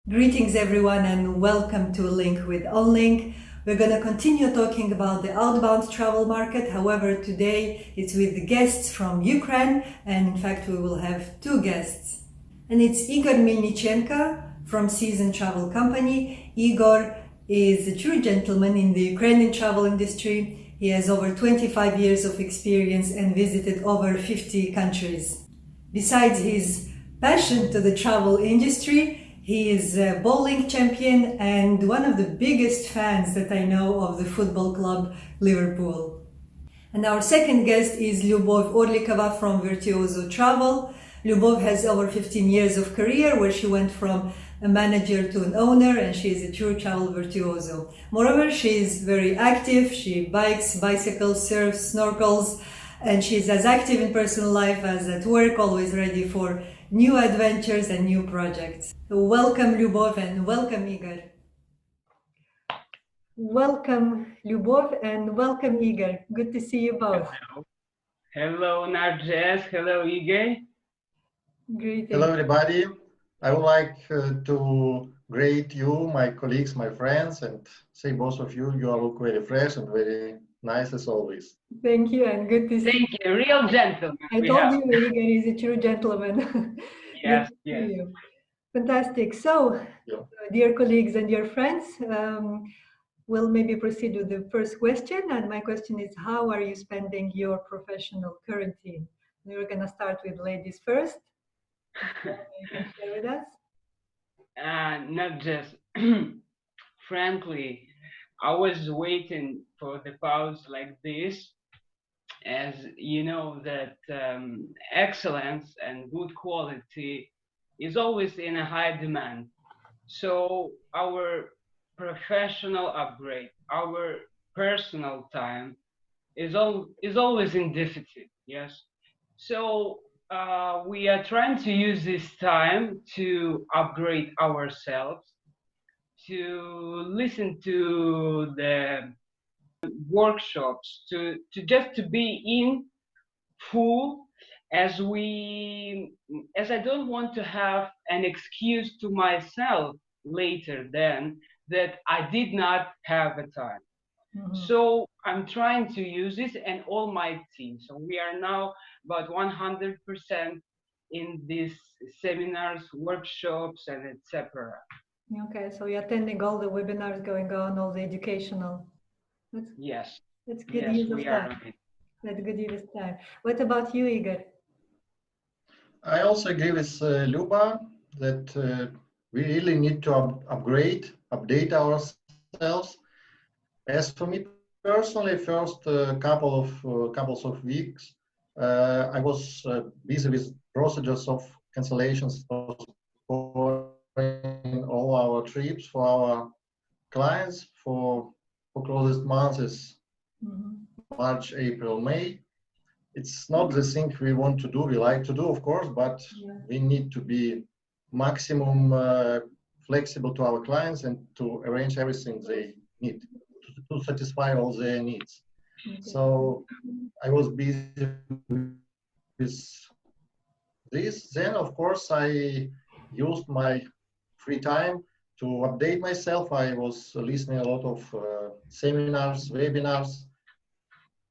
Greetings everyone and welcome to Link with OnLink. We're going to continue talking about the outbound travel market. However, today it's with the guests from Ukraine, and in fact we will have two guests. And it's Igor Melnychenko from Season Travel Company. Igor is a true gentleman in the Ukrainian travel industry. He has over 25 years of experience and visited over 50 countries. Besides his passion to the travel industry, he is a bowling champion and one of the biggest fans that I know of the football club Liverpool. And our second guest is Liubov Orlikova from Virtuoso Travel. Liubov has over 15 years of career where she went from a manager to an owner, and she is a true travel virtuoso. Moreover, she is very active. She bikes, bicycles, surfs, snorkels, and she is as active in personal life as at work, always ready for new adventures and new projects. So welcome Liubov and welcome Igor. Welcome Liubov and welcome Igor. Good to see you both. Hello Narjess, hello Igor. Greetings. Hello everybody. I would like to greet you, my colleagues, my friends, and say both of you all look very fresh and very nice as always. Thank you and good to see you. Thank you, real gentleman. I told you Igor is a true gentleman. Yes, yes. You. Fantastic. So, dear colleagues and dear friends, we'll maybe proceed with the first question. And my question is, how are you spending your professional quarantine? We're going to start with ladies first. You can share with us. Not just, frankly, I was waiting for the pause like this, as you know that excellence and good quality is always in a high demand. So our professional upgrade, our personal time is always in deficit, yes? So we are trying to use this time to upgrade ourselves, to listen to the workshops, to be in full, as I don't want to have an excuse to myself later then that I did not have a time. Mm-hmm. So I'm trying to use this and all my team. So we are now about 100% in these seminars, workshops, and etc. Okay, so you're attending all the webinars going on, all the educational. Yes. That's good yes, use of time. That's good use of time. What about you, Igor? I also agree with Luba that we really need to update ourselves. As for me personally, first couples of weeks, I was busy with procedures of cancellations, postponing all our trips for our clients for closest months is March, April, May. It's not the thing we want to do, we like to do, of course, but we need to be maximum flexible to our clients and to arrange everything they need to satisfy all their needs. Okay. So I was busy with this. Then, of course, I used my free time to update myself. I was listening a lot of seminars, webinars.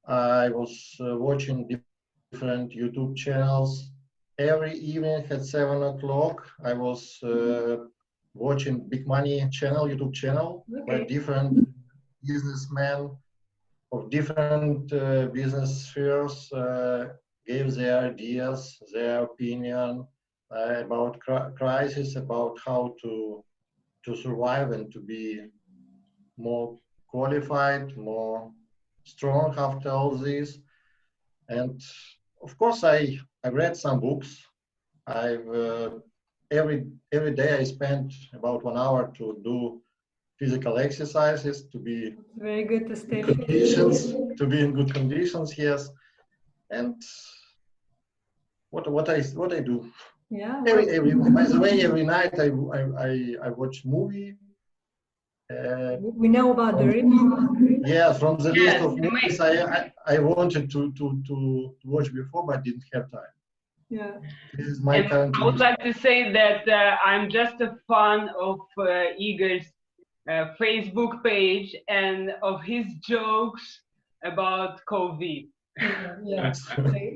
I was watching different YouTube channels. Every evening at 7 o'clock, I was watching Big Money channel, YouTube channel, where different businessmen of different business spheres gave their ideas, their opinion about crisis, about how to survive and to be more qualified, more strong after all this. And of course, I read some books. Every day I spend about 1 hour to do physical exercises, to be very good to stay to be in good conditions. Yes, and what I do. Yeah. By the way, every night I watch movie. We know about the review. Yeah, from the list of movies I wanted to watch before, but didn't have time. Yeah. This is my And current I would list. like to say that I'm just a fan of Igor's Facebook page and of his jokes about COVID. Yeah.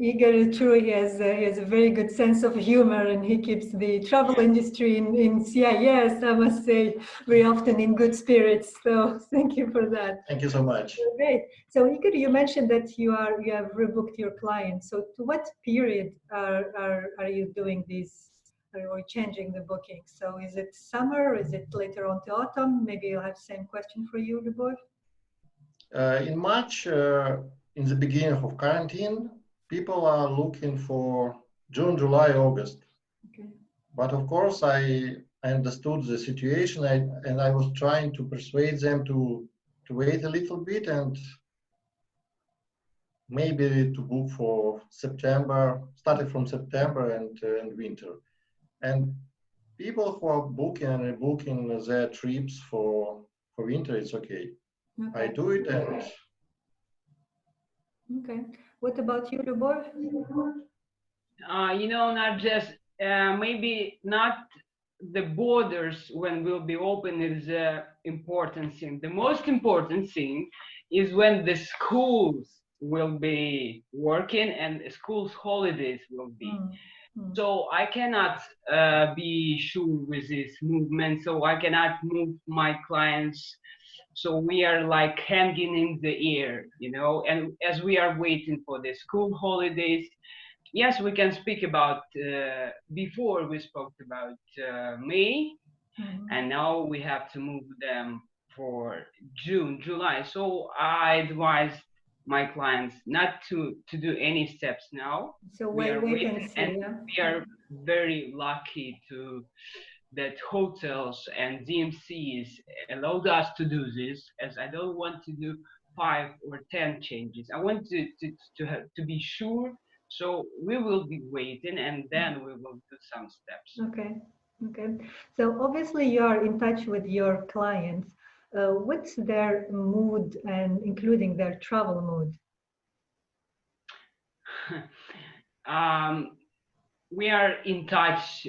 Igor is true. He has a very good sense of humor, and he keeps the travel industry in CIS, I must say, very often in good spirits. So thank you for that. Thank you so much. Great. So Igor, you mentioned that you have rebooked your clients. So to what period are you doing these? Are you changing the booking? So is it summer? Is it later on to autumn? Maybe I'll have the same question for you, Liubov. In March, in the beginning of quarantine, people are looking for June, July, August. Okay. But of course, I understood the situation, and I was trying to persuade them to wait a little bit and maybe to book for September, starting from September and winter. And people who are booking and rebooking their trips for winter, it's okay. I do it, and Okay. What about you, Liubov? You know, not just maybe not the borders when will be open is the important thing. The most important thing is when the schools will be working and schools holidays will be. So I cannot be sure with this movement. So I cannot move my clients. So we are like hanging in the air, you know, and as we are waiting for the school holidays, yes, we can speak about, before we spoke about May, and now we have to move them for June, July. So I advise my clients not to do any steps now. So We are wait waiting, and see. and Yeah. we are very lucky that hotels and DMCs allowed us to do this, as I don't want to do 5 or 10 changes. I want to be sure. So we will be waiting, and then we will do some steps. Okay. Okay. So obviously you are in touch with your clients. What's their mood, and including their travel mood? We are in touch,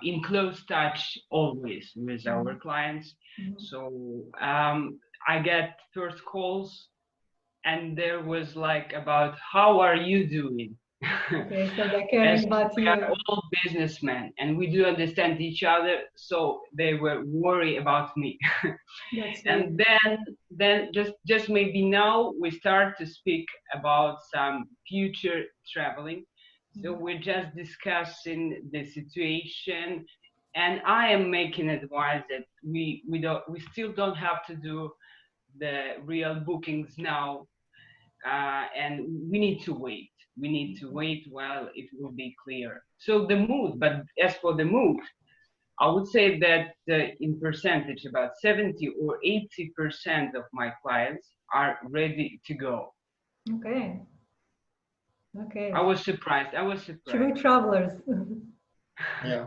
in close touch always with our clients. So I get first calls, and there was like about how are you doing? Okay, so they're caring about we you. are all businessmen and we do understand each other, so they were worried about me. And then just maybe now we start to speak about some future traveling. So we're just discussing the situation, and I am making advice that we still don't have to do the real bookings now, and we need to wait. We need to wait while it will be clear. So the mood, but as for the mood, I would say that in percentage, about 70 or 80% of my clients are ready to go. Okay. Okay. I was surprised. True travelers. yeah.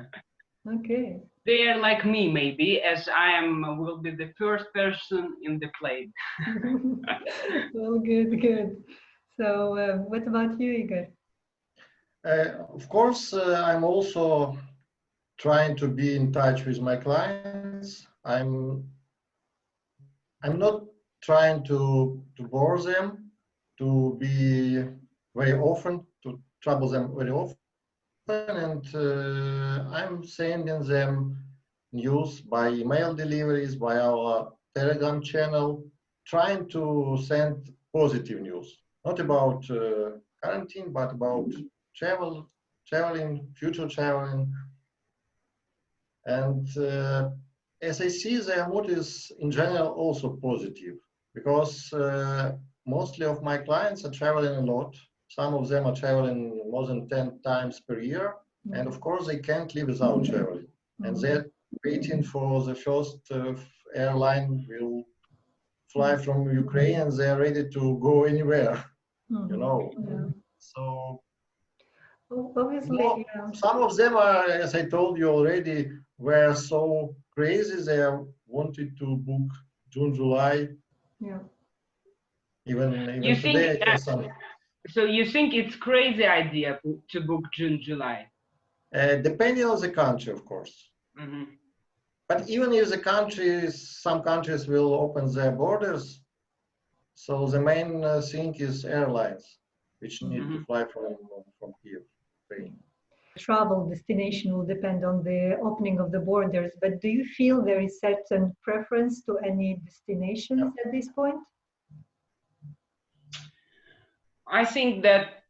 Okay. They are like me, maybe, as will be the first person in the plane. Well, good. So, what about you, Igor? Of course, I'm also trying to be in touch with my clients. I'm not trying to bore them, to be very often, to trouble them very often, and I'm sending them news by email deliveries, by our Telegram channel, trying to send positive news, not about quarantine, but about traveling, future traveling. And as I see, their mood is in general also positive, because mostly of my clients are traveling a lot. Some of them are traveling more than 10 times per year. And of course, they can't live without traveling. And they're waiting for the first airline will fly from Ukraine, and they're ready to go anywhere, you know. So obviously, some of them are, as I told you already, were so crazy they wanted to book June, July. Yeah. Even You today think I have some So you think it's crazy idea to book June, July? Depending on the country, of course. Mm-hmm. But even if the countries, some countries will open their borders, so the main thing is airlines, which need to fly from Kiev, Ukraine. Travel destination will depend on the opening of the borders, but do you feel there is certain preference to any destinations at this point? I think that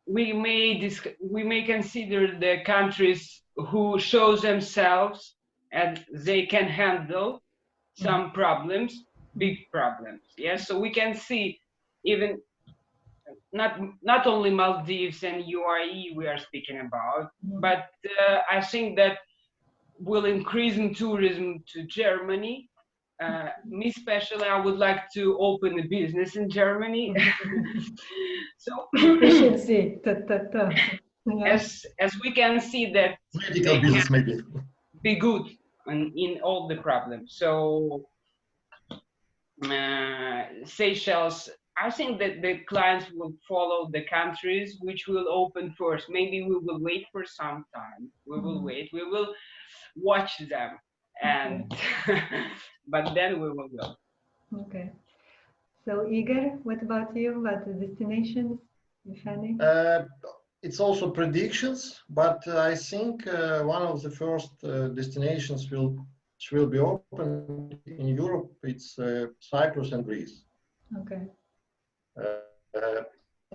we may consider the countries who show themselves and they can handle some problems, big problems. Yes, so we can see even not only Maldives and UAE we are speaking about, but I think that will increase in tourism to Germany. Me especially, I would like to open a business in Germany. So Efficiency. as we can see that Medical business maybe. Be good in all the problems. So Seychelles, I think that the clients will follow the countries which will open first. Maybe we will wait for some time. We will wait. We will watch them, and but then we will go. Okay. So Igor, what about you? About the destinations, if any? It's also predictions, but I think one of the first destinations which will be open in Europe. It's Cyprus and Greece. Okay.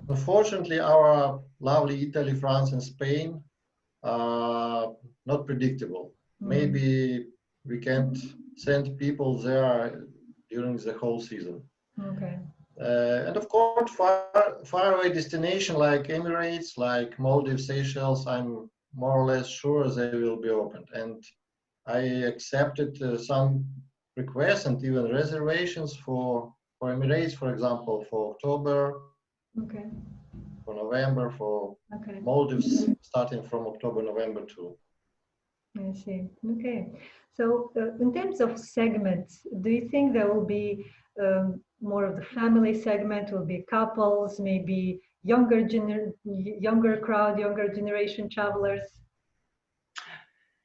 Unfortunately, our lovely Italy, France, and Spain are not predictable. Maybe we can't send people there during the whole season. Okay. And of course, far away destination like Emirates, like Maldives, Seychelles, I'm more or less sure they will be opened. And I accepted some requests and even reservations for Emirates, for example, for October, for November, for Maldives, starting from October, November too. I see. Okay. So in terms of segments, do you think there will be more of the family segment, will be couples, maybe younger crowd, younger generation travelers?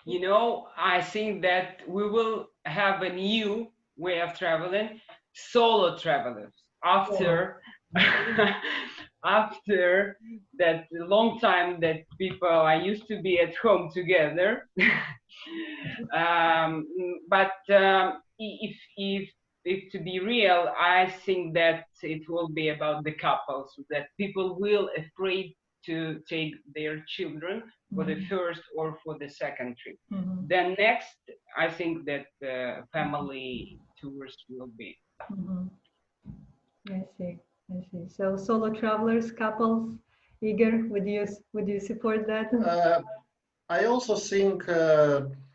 You know, I think that we will have a new way of traveling, solo travelers. After after that long time that people I used to be at home together, but if to be real, I think that it will be about the couples, that people will afraid to take their children for the first or for the second trip. Then next, I think that family tours will be. I see. I see. So solo travelers, couples. Igor, would you support that? I also think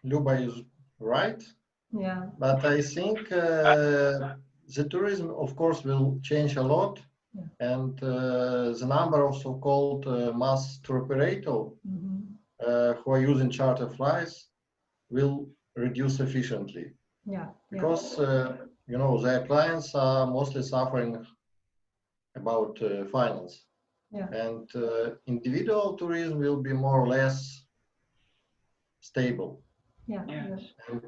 Luba is right. Yeah. But I think the tourism, of course, will change a lot, and the number of so-called mass tour operators who are using charter flights will reduce efficiently. Because you know, their clients are mostly suffering about finance, and individual tourism will be more or less stable.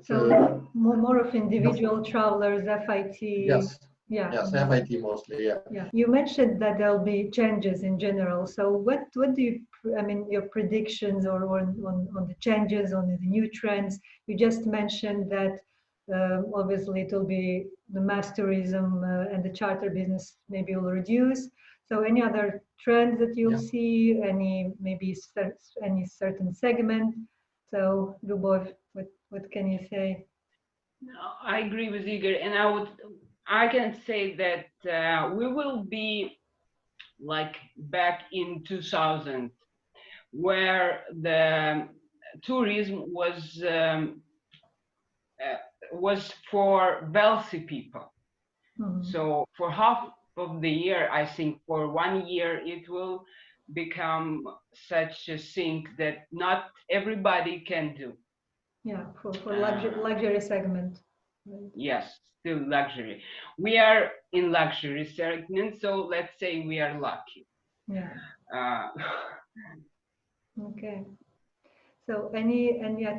So more of individual travelers, FIT. Yes. Yes, FIT mostly. Yeah. You mentioned that there'll be changes in general. So what do you? I mean, your predictions or on the changes, on the new trends. You just mentioned that obviously it will be the mass tourism and the charter business maybe will reduce. So any other trends that you'll see? Any maybe any certain segment? So Liubov, what can you say? No, I agree with Igor, and I can say that we will be like back in 2000, where the tourism was for wealthy people. So for half of the year, I think for 1 year, it will become such a thing that not everybody can do. Yeah, for luxury segment. Yes, still luxury. We are in luxury segment, so let's say we are lucky. Yeah. Uh, Okay. So I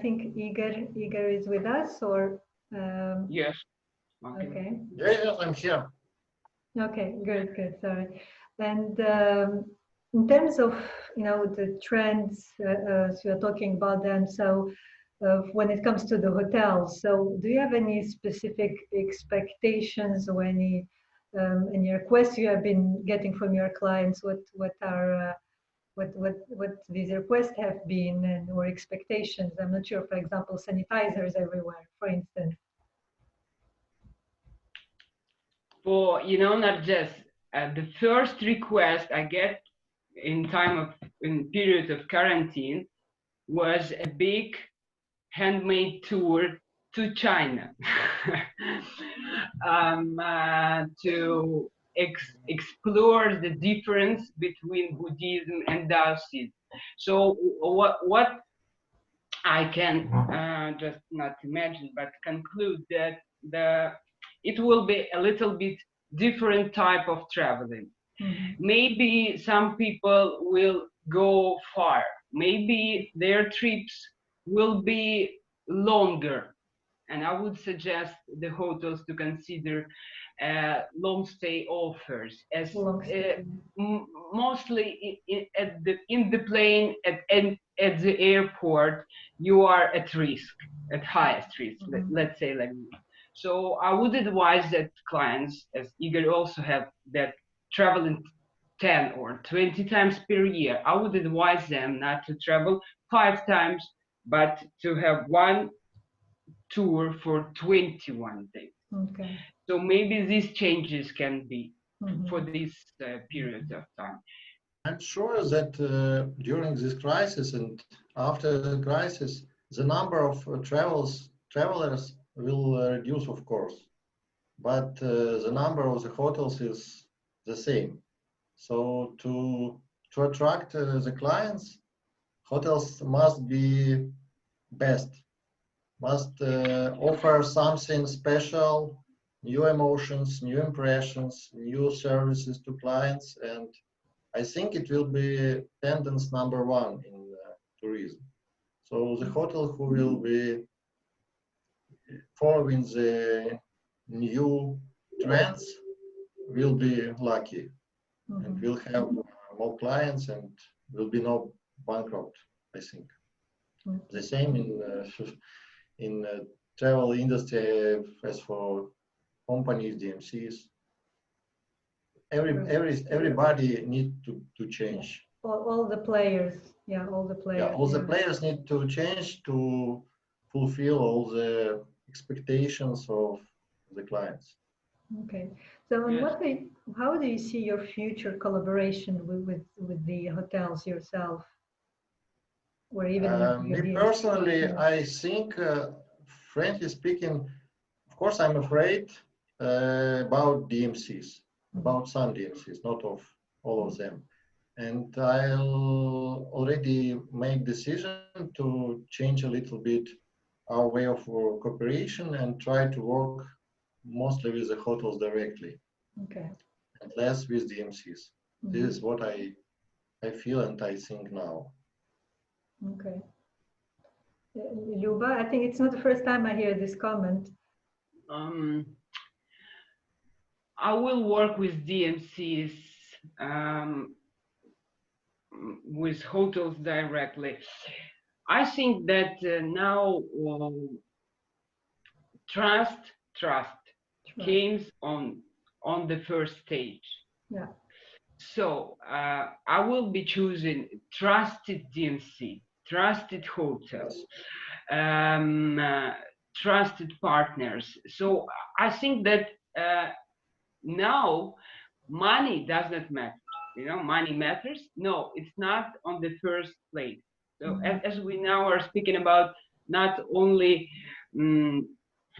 think Igor is with us, or yes. okay. Yeah, I'm here. Okay, good. Sorry. And in terms of, the trends, so you're talking about them. So when it comes to the hotels, so do you have any specific expectations or any requests you have been getting from your clients? What these requests have been, and or expectations? I'm not sure. For example, sanitizers everywhere, for instance. For Narjess, the first request I get in period of quarantine was a big handmade tour to China to explore the difference between Buddhism and Taoism. So what I can just not imagine, but conclude that it will be a little bit different type of traveling. Maybe some people will go far. Maybe their trips will be longer. And I would suggest the hotels to consider long stay offers as mostly in the plane at the airport you are at risk, at highest risk, let's say like that. So I would advise that clients, as Igor also have, that traveling 10 or 20 times per year, I would advise them not to travel 5 times, but to have one tour for 21 days. Okay. So maybe these changes can be for this period of time. I'm sure that during this crisis and after the crisis, the number of travelers will reduce, of course, but the number of the hotels is the same. So to attract the clients, hotels must be best, must offer something special, new emotions, new impressions, new services to clients, and I think it will be tendency number one in tourism. So the hotel who will be following the new trends will be lucky and will have more clients and will be no bankrupt, I think. The same in travel industry as for companies, DMCs. Everybody need to change. All the players, all the players. Yeah, all the players need to change to fulfill all the expectations of the clients. Okay. So, how do you see your future collaboration with the hotels yourself, or even with Me personally, I think, frankly speaking, of course, I'm afraid about DMCs, about some DMCs, not of all of them. And I'll already make decision to change a little bit our way of cooperation and try to work mostly with the hotels directly. Okay. And less with DMCs. This is what I feel and I think now. Okay. Luba, I think it's not the first time I hear this comment. I will work with DMCs, with hotels directly. I think that now trust comes on the first stage. Yeah. So I will be choosing trusted DMC, trusted hotels, trusted partners. So I think that now money does not matter. Money matters. No, it's not on the first place. So as we now are speaking about not only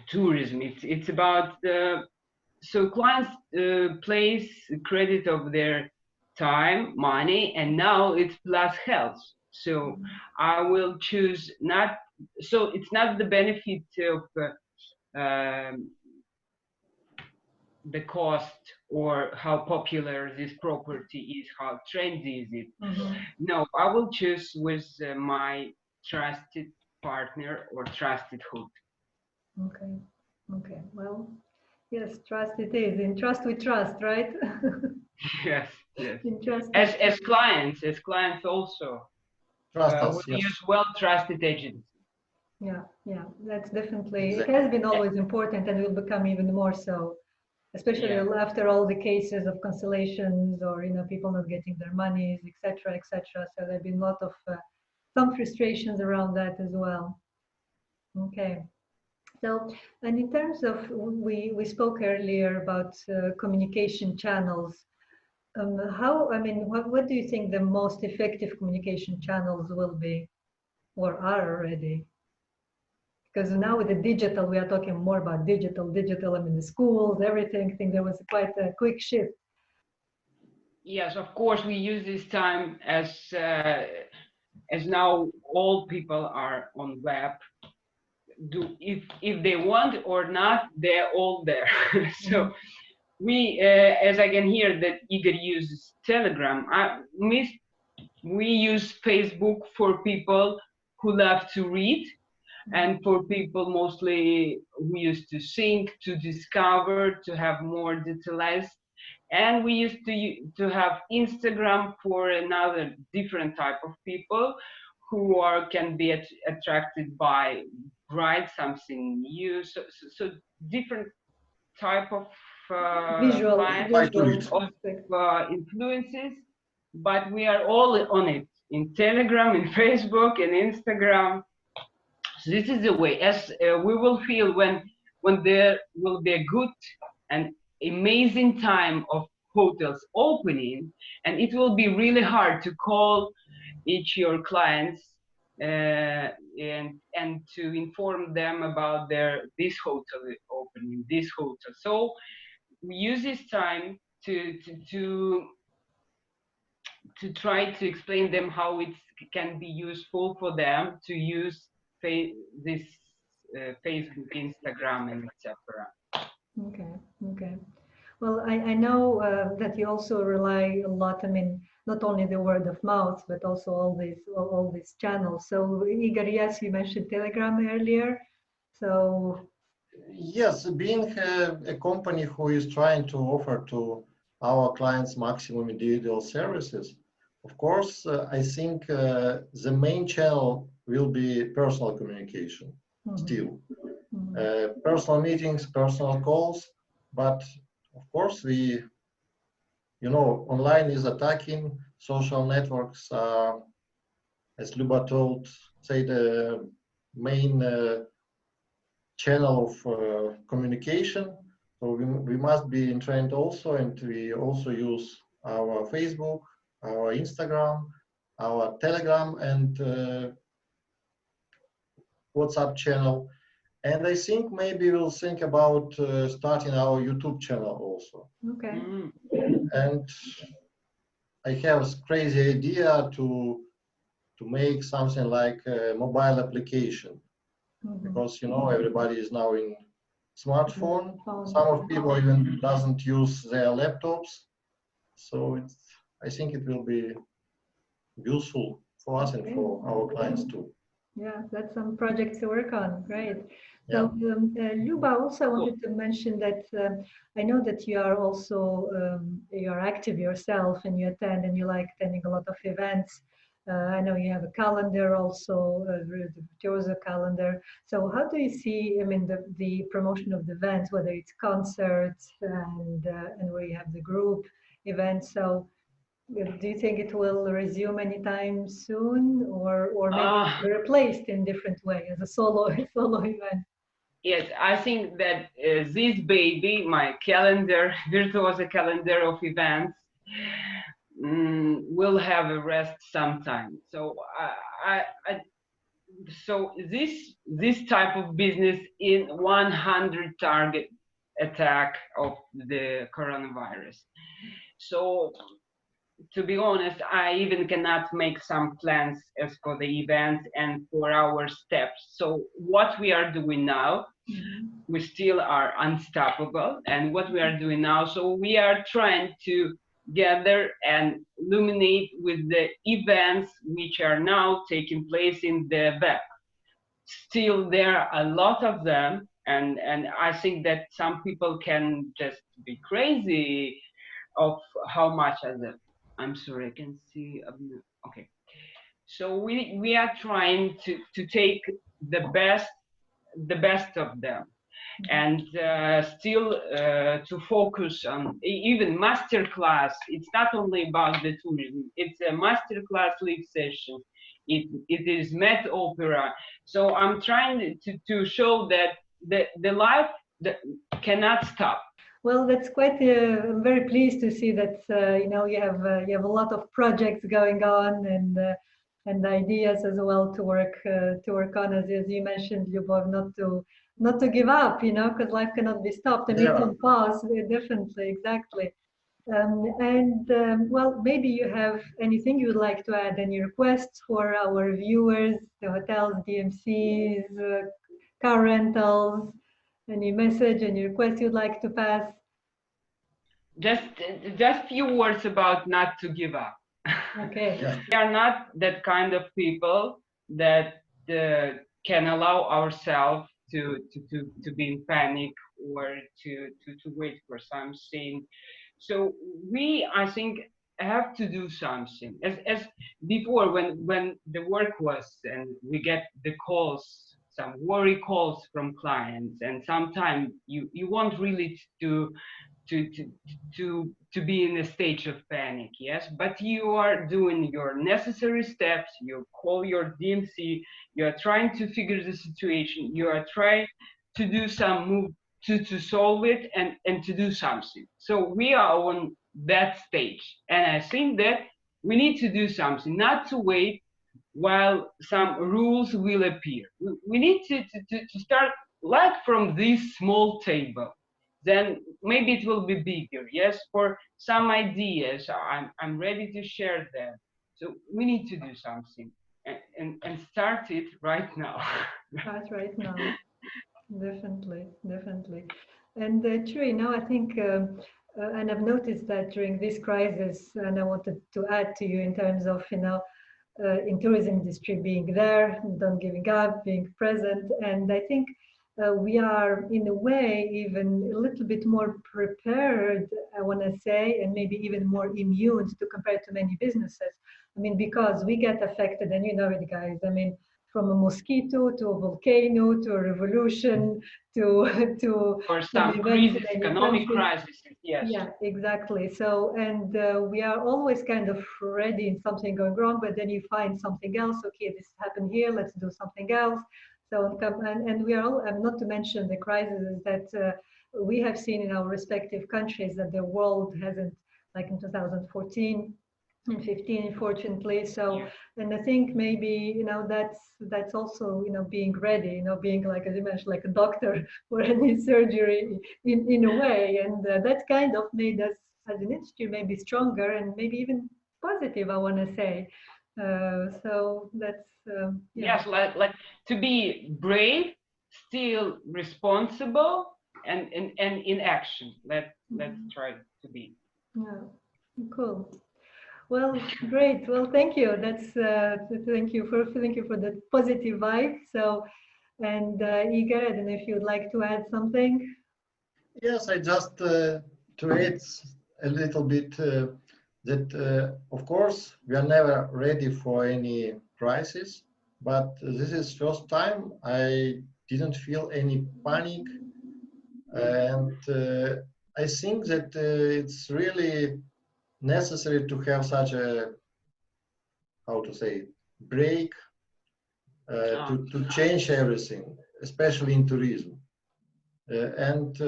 tourism, it's about so clients place credit of their time, money, and now it's plus health. So I will choose not. So it's not the benefit of um, the cost or how popular this property is, how trendy is it. No, I will choose with my trusted partner or trusted hotel. Okay. Okay. Well, yes, trust it is. In trust we trust, right? Yes, yes. In trust. As clients also Trust will us, yes. use well-trusted agents. Yeah, yeah, that's definitely, it Exactly. has been always important and will become even more so, especially Yeah. after all the cases of cancellations or, people not getting their monies, etc., etc. So there have been a lot of, some frustrations around that as well. Okay. So, and in terms of, we spoke earlier about communication channels. What do you think the most effective communication channels will be or are already? Because now with the digital, we are talking more about digital, the schools, everything. I think there was quite a quick shift. Yes, of course, we use this time as now all people are on web. If they want or not, they're all there. So we, as I can hear that Igor uses Telegram, we use Facebook for people who love to read, and for people mostly who used to think, to discover, to have more details. And we used to have Instagram for another different type of people who can be attracted by write something new. So different type of Visual, clients Like to visual read. of aspect. influences, but we are all on it in Telegram, in Facebook, in Instagram. So this is the way. As we will feel when there will be a good and amazing time of hotels opening, and it will be really hard to call each your clients and to inform them about this hotel opening, this hotel. So we use this time to try to explain them how it can be useful for them to use this Facebook, Instagram, and etc. Okay, okay. Well, I know that you also rely a lot, not only the word of mouth, but also all these channels. So Igor, yes, you mentioned Telegram earlier. So Yes, being a company who is trying to offer to our clients maximum individual services, of course, I think the main channel will be personal communication still. Personal meetings, personal calls, but of course online is attacking, social networks are, as Luba told, say the main channel of communication. So we must be in trend also, and we also use our Facebook, our Instagram, our Telegram, and WhatsApp channel. And I think maybe we'll think about starting our YouTube channel also. okay. And I have a crazy idea to make something like a mobile application, because everybody is now in smartphone. Some of people even doesn't use their laptops, so I think it will be useful for us and for our clients too. Yeah, that's some projects to work on. Great. So, Yeah. Luba, also wanted to mention that I know that you are also you're active yourself and you attend and you like attending a lot of events. I know you have a calendar also, the Virtuoso calendar. So, how do you see? The promotion of the events, whether it's concerts and where you have the group events. So, do you think it will resume anytime soon, or maybe be replaced in different way as a solo event? Yes, I think that this baby, my calendar, virtuoso calendar of events, will have a rest sometime. So so this type of business in 100 target attack of the coronavirus. So to be honest, I even cannot make some plans as for the event and for our steps. So what we are doing now, we still are unstoppable, and what we are doing now. So we are trying to gather and illuminate with the events which are now taking place in the web. Still, there are a lot of them, and I think that some people can just be crazy of how much as a. I'm sorry, I can see. Okay, so we are trying to take the best of them, and still to focus on even master class. It's not only about the tourism, it's a master class live session, it is met opera. So I'm trying to show that the life that cannot stop. Well, that's quite. I'm very pleased to see that you have a lot of projects going on and ideas as well to work on. As you mentioned, Lyubov, not to give up, because life cannot be stopped. I mean, Yeah. on pause, definitely, exactly. Well, maybe you have anything you would like to add, any requests for our viewers, the hotels, DMCs, car rentals, any message, any request you'd like to pass? just just few words about not to give up. Okay. Yeah. We are not that kind of people that can allow ourselves to be in panic or to wait for something. So we, I think, have to do something. As before, when the work was, and we get the calls, some worry calls from clients, and sometimes you want really to to to be in a stage of panic, yes, but you are doing your necessary steps, you call your DMC, you are trying to figure the situation, you are trying to do some move to solve it and to do something. So we are on that stage, and I think that we need to do something, not to wait while some rules will appear. We need to start like from this small table, then maybe it will be bigger. Yes, for some ideas, I'm ready to share them. So we need to do something and start it right now. Start right now. Definitely, definitely. And true, I think, and I've noticed that during this crisis, and I wanted to add to you in terms of, in tourism industry being there, don't giving up, being present. And I think we are, in a way, even a little bit more prepared, I want to say, and maybe even more immune to compare to many businesses. I mean, because we get affected, and you know it, guys. I mean, from a mosquito to a volcano to a revolution to For some some events crisis, in any economic country. crisis, yes. Yeah, exactly. So, and we are always kind of ready in something going wrong, but then you find something else. Okay, this happened here, let's do something else. So, and we are all, not to mention the crises that we have seen in our respective countries that the world hasn't, like in 2014 and 15, unfortunately. So, Yeah. and I think maybe, that's also, being ready, being like, as you mentioned, like a doctor for any surgery in a way. And that kind of made us as an industry maybe stronger and maybe even positive, I want to say. So that's, yeah. Yes, like to be brave, still responsible, and in action. Let's try to be. Yeah, cool. Well, great. Well, thank you. That's thank you for the positive vibe. So, and Igor, I don't know if you would like to add something. Yes, I just to add a little bit that of course we are never ready for any crisis, but this is first time I didn't feel any panic, and I think that it's really necessary to have such a, how to say, break to change everything, especially in tourism. And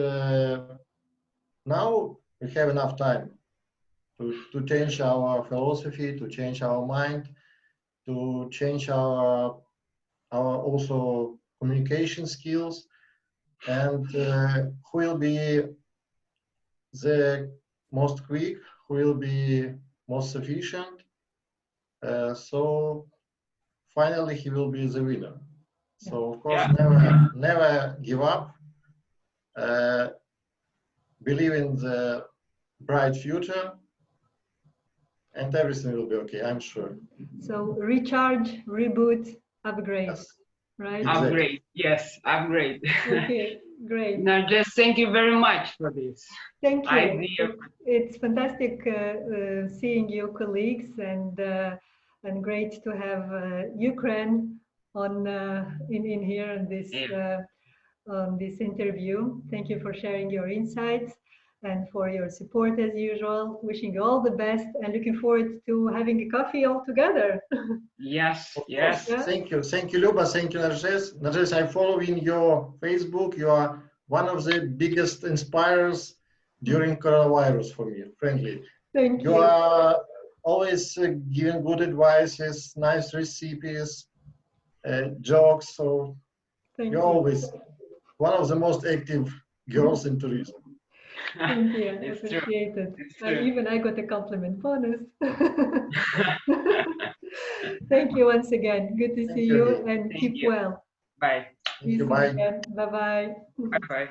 now we have enough time to change our philosophy, to change our mind, to change our also communication skills, and who will be the most quick, who will be most sufficient. So finally he will be the winner. So of course, Yeah. never give up. believe in the bright future, and everything will be okay, I'm sure. So recharge, reboot, upgrade, Yes. right? Exactly. Upgrade, yes, upgrade. Okay, great. Narjess, thank you very much for this Thank you. idea. It's fantastic seeing your colleagues, and great to have Ukraine on in here in this interview. Thank you for sharing your insights and for your support as usual. Wishing you all the best and looking forward to having a coffee all together. Yes, Of yes. course. Thank you, Luba. Thank you, Narjess. Narjess, I'm following your Facebook. You are one of the biggest inspirers during coronavirus for me, frankly. Thank You you. are always giving good advices, nice recipes, jokes. So Thank you're you. always one of the most active girls in tourism. Thank you. I It's true. appreciate it. It's true. Even I got a compliment bonus. Thank you once again. Good to Thank see you you again. and Thank keep you. well. Bye. Thank you. See you Bye. again. Bye bye. Bye bye.